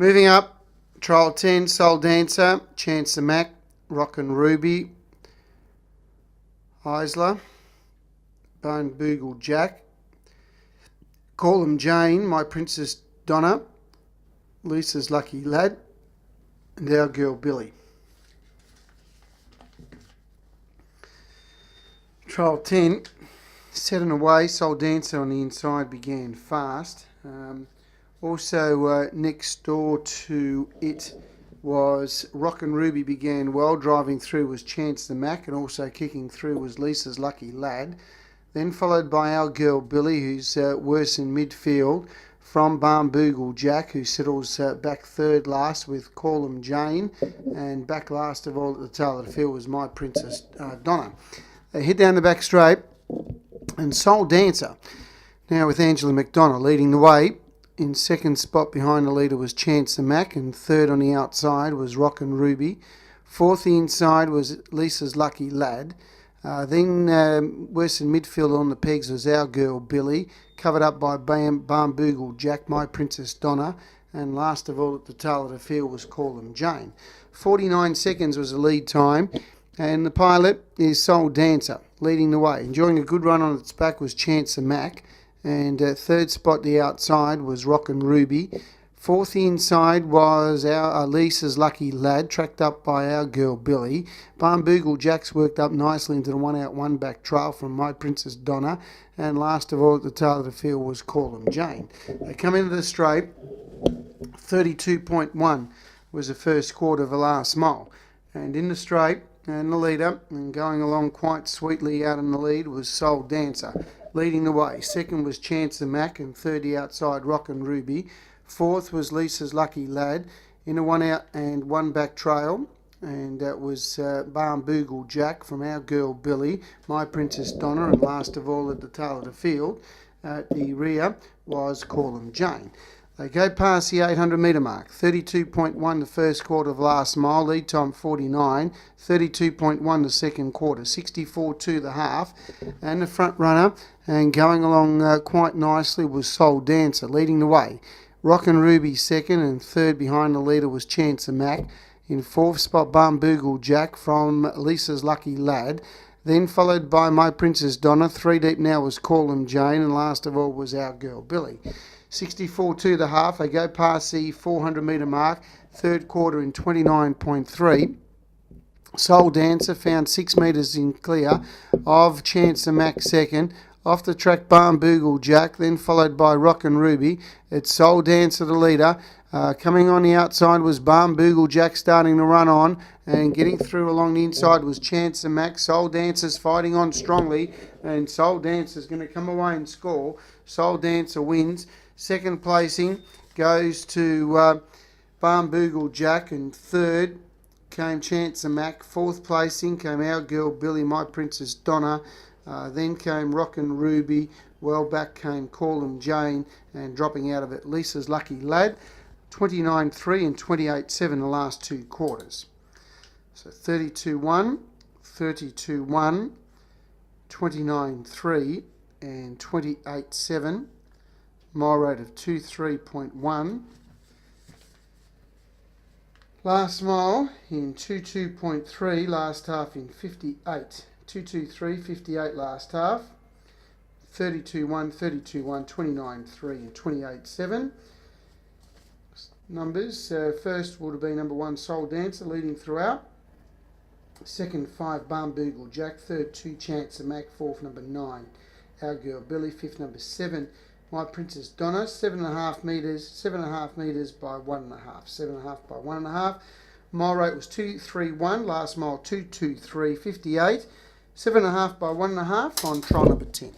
Moving up, trial 10, Soul Dancer, Chance the Mac, Rockin' Ruby, Isla, Bone Boogle Jack, Call 'em Jane, My Princess Donna, Lisa's Lucky Lad, and Our Girl Billy. Trial 10, Set and Away, Soul Dancer on the inside began fast. Also next door to it was Rockin' Ruby began well. Driving through was Chance the Mac, and also kicking through was Lisa's Lucky Lad. Then followed by Our Girl Billy, who's worse in midfield, from Barn Boogle Jack, who settles back third last with Call 'em Jane, and back last of all at the tail of the field was My Princess Donna. They head down the back straight, and Soul Dancer, now with Angela McDonough leading the way. In second spot behind the leader was Chance the Mac, and third on the outside was Rockin' Ruby. Fourth inside was Lisa's Lucky Lad. Then worse in midfield on the pegs was Our Girl Billy, covered up by Barn Boogle Jack, My Princess Donna, and last of all at the tail of the field was Call 'em Jane. 49 seconds was the lead time, and the pilot is Soul Dancer, leading the way. Enjoying a good run on its back was Chance the Mac, and third spot the outside was Rockin' Ruby. Fourth inside was our Lisa's Lucky Lad, tracked up by Our Girl Billy. Barn Boogle Jack's worked up nicely into the one out, one back trail from My Princess Donna, and last of all at the tail of the field was Call 'em Jane. They come into the straight. 32.1 was the first quarter of the last mile, and in the straight and the leader, and going along quite sweetly out in the lead, was Soul Dancer, leading the way. Second was Chance the Mac, and third the outside Rockin' Ruby. Fourth was Lisa's Lucky Lad in a one out and one back trail, and that was Barn Boogle Jack from Our Girl Billy, My Princess Donna, and last of all at the tail of the field at the rear was Call 'em Jane. They go past the 800 metre mark. 32.1 the first quarter of last mile, lead time 49, 32.1 the second quarter, 64.2 the half, and the front runner, and going along quite nicely, was Soul Dancer, leading the way. Rockin' Ruby second, and third behind the leader was Chance the Mac. In fourth spot, Barn Boogle Jack from Lisa's Lucky Lad. Then followed by My Princess Donna. Three deep now was Call 'em Jane, and last of all was Our Girl Billy. 64.2 the half. They go past the 400 metre mark. Third quarter in 29.3. Soul Dancer found 6 metres in clear of Chance the Mac second. Off the track, Barn Boogle Jack, then followed by Rockin' Ruby. It's Soul Dancer the leader. Coming on the outside was Barn Boogle Jack, starting to run on, and getting through along the inside was Chance the Mac. Soul Dancer's fighting on strongly, and Soul Dancer's going to come away and score. Soul Dancer wins. Second placing goes to Barn Boogle Jack, and third came Chance the Mac. Fourth placing came Our Girl Billy, My Princess Donna. Then came Rockin' Ruby. Well back came Call 'em Jane, and dropping out of it Lisa's Lucky Lad. 29.3 and 28.7 the last two quarters. So 32.1, 32.1, 29.3 and 28.7. Mile rate of 23.1. Last mile in 22.3, last half in 58. 223, 58 last half. 32.1, 32.1, 29.3 and 28.7. Numbers, first would have been number 1 Soul Dancer, leading throughout. Second 5 Barn Boogle Jack. Third 2 Chance the Mac. Fourth number 9 Our Girl Billy. Fifth number 7 My Princess Donna. 7.5 metres, 7.5 metres by 1.5. 7.5 by 1.5. Mile rate was 231. Last mile 223.58. 7.5 by 1.5 on trial number 10.